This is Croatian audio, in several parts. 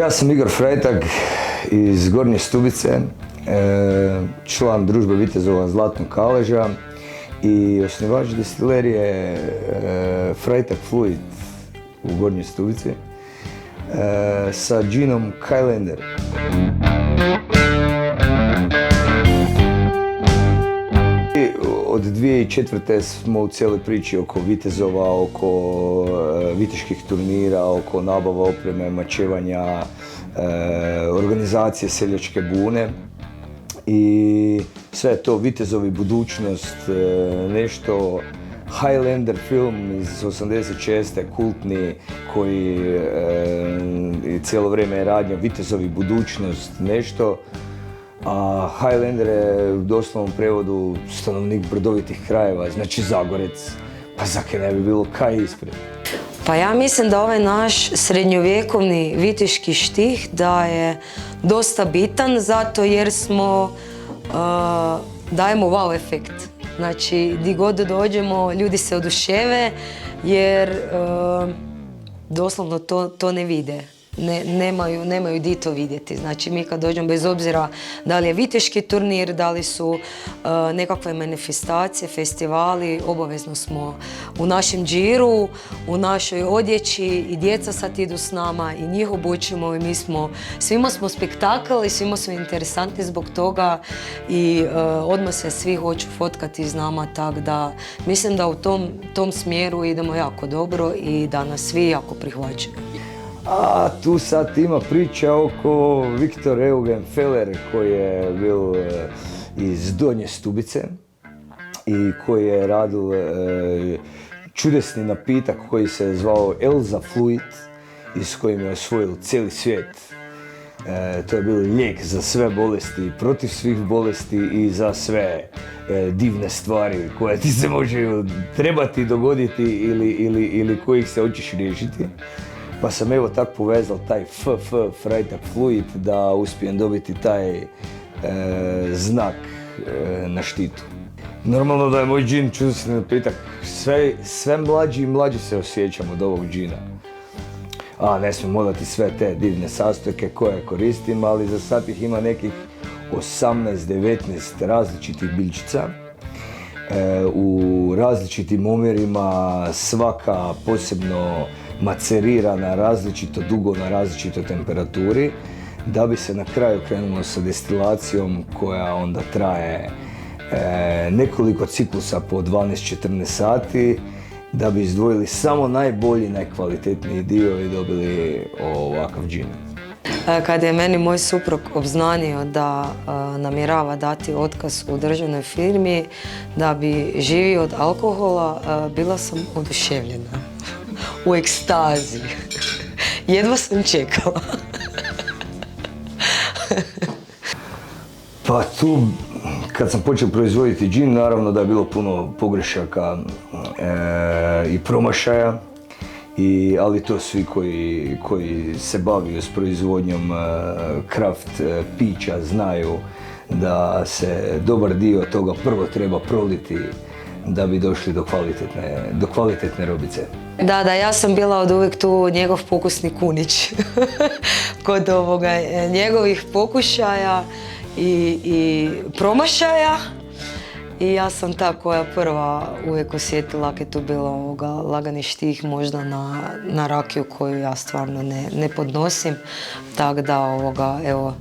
Ja sam Igor Frajtak iz Gornje Stubice, član družbe vitezova Zlatnog kaleža i osnivač destilerije Frajtak Fluid u Gornjoj Stubici sa džinom Highlander. Od 2004. smo u cijeloj priči oko vitezova, oko viteških turnira, oko nabava opreme, mačevanja, organizacije seljačke bune. I sve je to vitezovi budućnost, nešto Highlander film iz 86. kultni koji cijelo vrijeme je radio vitezovi budućnost, nešto. A Highlander je u doslovnom prevodu stanovnik brdovitih krajeva, znači Zagorec, pa zake ne bi bilo kaj ispred. Pa ja mislim da ovaj naš srednjovjekovni viteški štih da je dosta bitan zato jer smo, dajemo wow efekt. Znači, di god dođemo, ljudi se oduševe jer doslovno to ne vide. Nemaju di to vidjeti. Znači mi kad dođemo, bez obzira da li je viteški turnir, da li su nekakve manifestacije, festivali, obavezno smo u našem džiru, u našoj odjeći i djeca sad idu s nama i njih obučimo i svima smo spektakl i svima su interesantni zbog toga i odmah se svi hoću fotkati s nama, tako da mislim da u tom smjeru idemo jako dobro i da nas svi jako prihvaćaju. A tu sad ima priča oko Viktor Eugen Feller koji je bio iz Donje Stubice i koji je radio čudesni napitak koji se zvao Elza Fluid i s kojim je osvojil cijeli svijet. To je bio lijek za sve bolesti, protiv svih bolesti i za sve divne stvari koje ti se može trebati dogoditi ili kojih se hoćeš riješiti. Pa sam evo tako povezao taj Frajtak Fluid da uspijem dobiti taj znak na štitu. Normalno da je moj džin čudesni napitak. Sve mlađi i mlađi se osjećam od ovog džina. Ne smijem odati sve te divne sastojke koje koristim, ali za sad ih ima nekih 18-19 različitih biljčica. U različitim omjerima, svaka posebno macerirana različito dugo na različitoj temperaturi, da bi se na kraju krenulo sa destilacijom koja onda traje nekoliko ciklusa po 12-14 sati, da bi izdvojili samo najbolji, najkvalitetniji dio i dobili ovakav džin. Kada je meni moj suprug obznanio da namjerava dati otkaz u državnoj firmi da bi živio od alkohola, bila sam oduševljena. U ekstazi. Jedva sam čekala. Pa tu, kad sam počeo proizvoditi džin, naravno da je bilo puno pogrešaka i promašaja, ali to svi koji se bavaju s proizvodnjom kraft pića znaju da se dobar dio toga prvo treba proliti da bi došli do kvalitetne robice. Da, ja sam bila od uvijek tu njegov pokusni kunić. Kod njegovih pokušaja i promašaja. I ja sam ta koja prva uvijek osjetila kad je tu bilo lagani štih možda na rakiju koju ja stvarno ne podnosim. Tako da evo,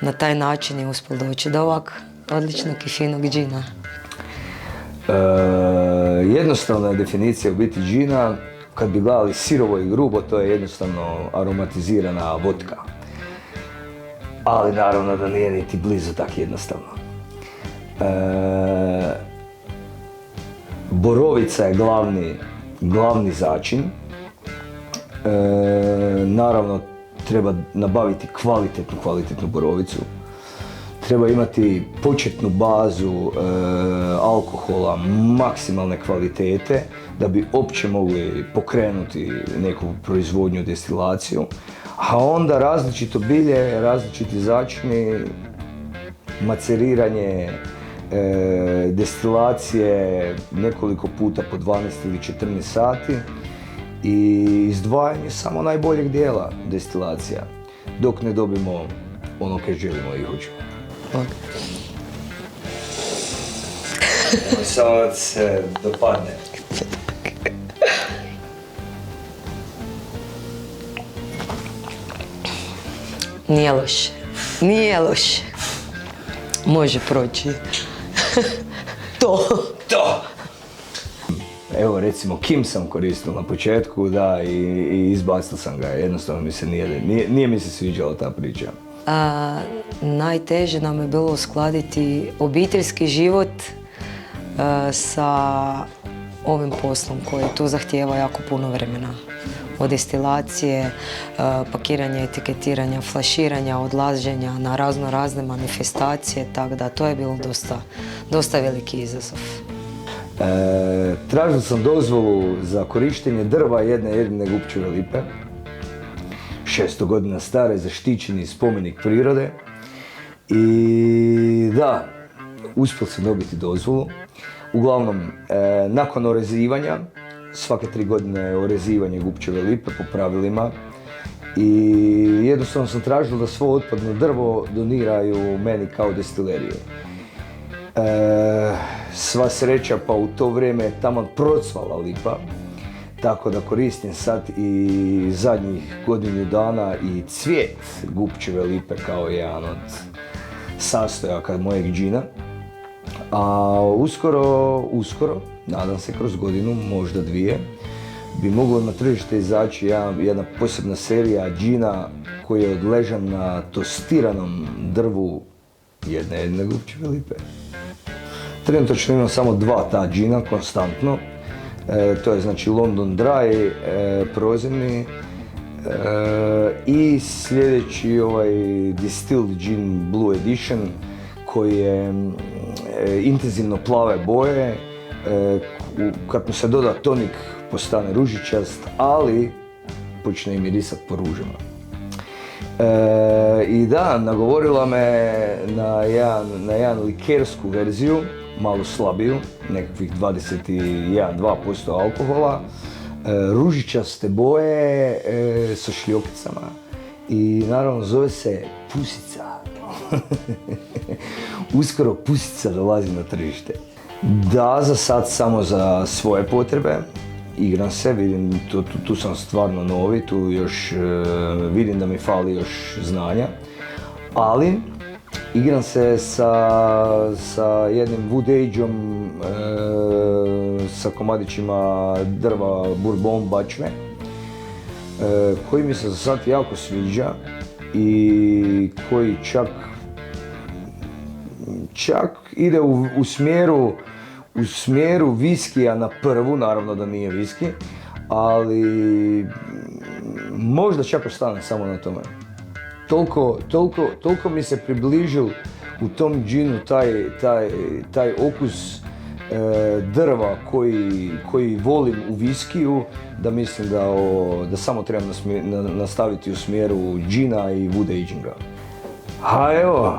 na taj način je uspjel doći do ovak odličnog i finog džina. Jednostavna je definicija u biti džina. Kad bi gledali sirovo i grubo, to je jednostavno aromatizirana vodka. Ali naravno da nije niti blizu tako jednostavno. Borovica je glavni začin. Naravno treba nabaviti kvalitetnu borovicu. Treba imati početnu bazu alkohola maksimalne kvalitete da bi uopće mogli pokrenuti neku proizvodnju, destilaciju. A onda različito bilje, različiti začini, maceriranje, destilacije nekoliko puta po 12 ili 14 sati i izdvajanje samo najboljeg dijela destilacija. dok ne dobimo ono kaj želimo i hoćemo. Samo da se dopadne. Nije loše. Nije loše. Može proći. To. Evo recimo Kim sam koristio na početku, da, i izbacio sam ga, jednostavno mi se nije mi se sviđala ta priča. Najteže nam je bilo uskladiti obiteljski život sa ovim poslom koji tu zahtijeva jako puno vremena. Od destilacije, pakiranja, etiketiranja, flaširanja, odlaženja na razne manifestacije, tako da to je bilo dosta veliki izazov. Tražio sam dozvolu za korištenje drva jedne gubčeve lipe, 600 godina stare, zaštićeni spomenik prirode. I da, uspio sam dobiti dozvolu. Uglavnom, nakon orezivanja, svake 3 godine je orezivanje gubčeve lipe po pravilima, i jednostavno sam tražio da svo otpadno drvo doniraju meni kao destileriju. Sva sreća, pa u to vrijeme je taman procvala lipa, tako da koristim sad i zadnjih godinu dana i cvijet gubčeve lipe kao jedan od sastojaka mojeg džina. A uskoro, nadam se kroz godinu, možda 2, bi moglo na tržište izaći jedna posebna serija džina koji je odležan na tostiranom drvu jedne gubčeve lipe. Trenutačno imam samo 2 ta džina konstantno. To je znači London Dry, prozirni, i sljedeći Distilled Gin Blue Edition koji je intenzivno plave boje. Kad mu se doda tonik postane ružičast, ali počne i mirisat po ružama. I da, nagovorila me na jedan likersku verziju, malo slabiju, nekakvih 21-2% alkohola, ružičaste boje sa šljokicama i naravno zove se Pusica. Uskoro Pusica dolazi na tržište. Da, za sad samo za svoje potrebe. Igram se, vidim, tu sam stvarno novi, tu još vidim da mi fali još znanja, ali igram se sa jednim wood age-om, sa komadićima drva bourbon bačve, koji mi se za sad jako sviđa i koji čak ide u smjeru viskija na prvu, naravno da nije viski, ali možda čak ostane samo na tome. Toliko mi se približil u tom džinu taj okus drva koji volim u viskiju, da mislim da samo trebam nastaviti u smjeru džina i wood aginga. A evo,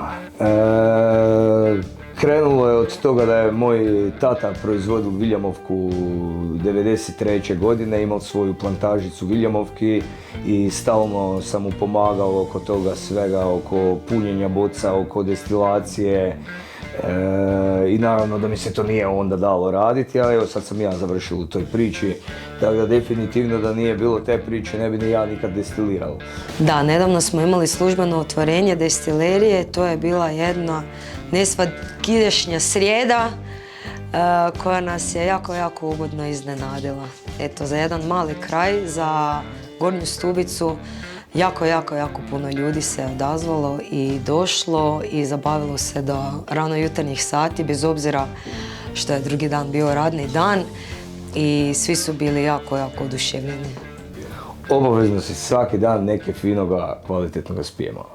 krenulo je od toga da je moj tata proizvodio Viljamovku 1993. godine, imao svoju plantažicu Viljamovki i stalno sam mu pomagao oko toga svega, oko punjenja boca, oko destilacije. I naravno da mi se to nije onda dalo raditi, ali evo sad sam ja završio u toj priči, tako da definitivno da nije bilo te priče ne bi ni ja nikad destilirao. Da, nedavno smo imali službeno otvorenje destilerije, to je bila jedna nesvakidašnja srijeda koja nas je jako ugodno iznenadila. Eto, za jedan mali kraj, za Gornju Stubicu, jako puno ljudi se odazvalo i došlo i zabavilo se do rano jutarnjih sati, bez obzira što je drugi dan bio radni dan, i svi su bili jako oduševljeni. Obavezno si svaki dan neke finoga kvalitetnoga spijemo.